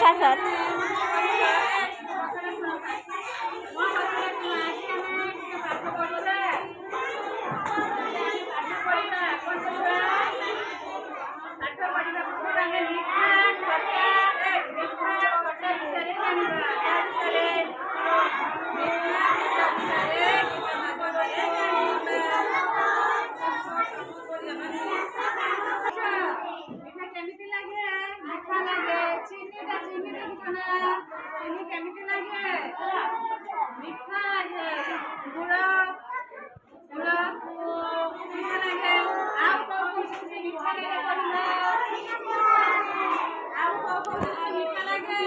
সাত କେମିତି ଲାଗେ? ମିଠା ଲାଗେ। ଚିନିଟା ଚିନି କେମିତି ଲାଗେ? ମିଠା ଲାଗେ। ଗୁଡ଼ ମିଠା ଲାଗେ। ଆଉ କୋଉ ଜିନିଷ ମିଠା ଲାଗେ କହିଲ? ଆଉ କୋଉ ଜିନିଷ ମିଠା ଲାଗେ?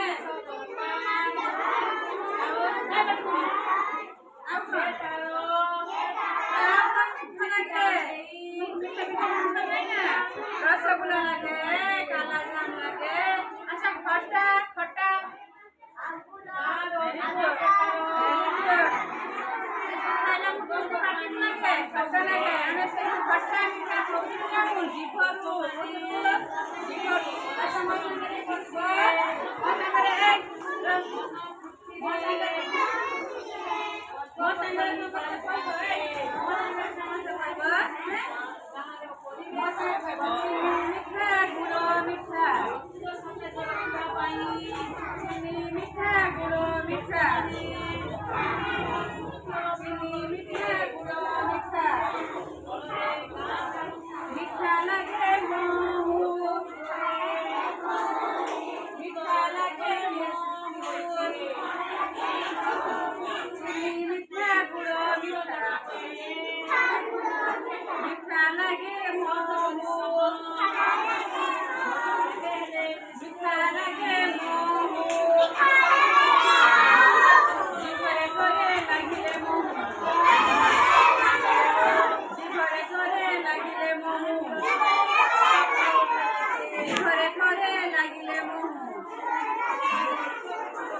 ଆଉ रसगुल्ला लगे, काला जाम लगे, अच्छा खट्टा खट्टा खट्टा लगे हमें से खट्टा मीठा सोचना जीभरू अच्छा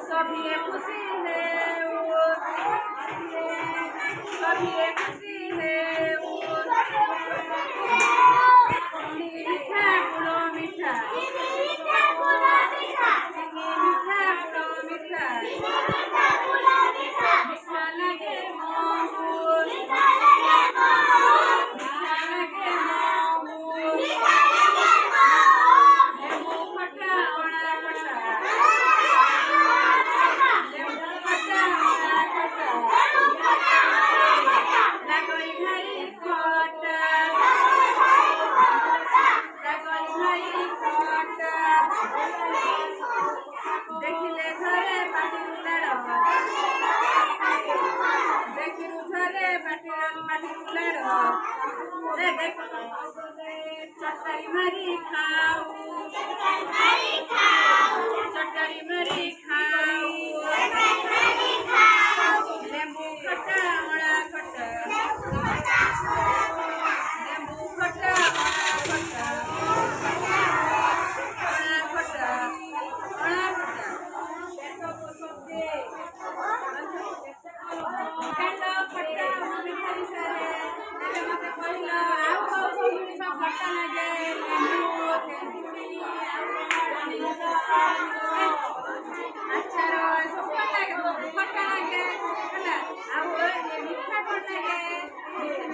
सभी खुशी है वो सभी खुशी है वो मीठा गुड़ो मीठा मीठा गुड़ो मीठा मीठा लगे मोमो मीठा लगे देखिले घरे पाटी उलाड़ देखिलु घरे पाटी उलाड़ देख चटरी मारी खाऊ चटरी मारी खाऊ लेंबू खट्टा अड़ा खट्टा लेंबू खट्टा मिठा कौन लगे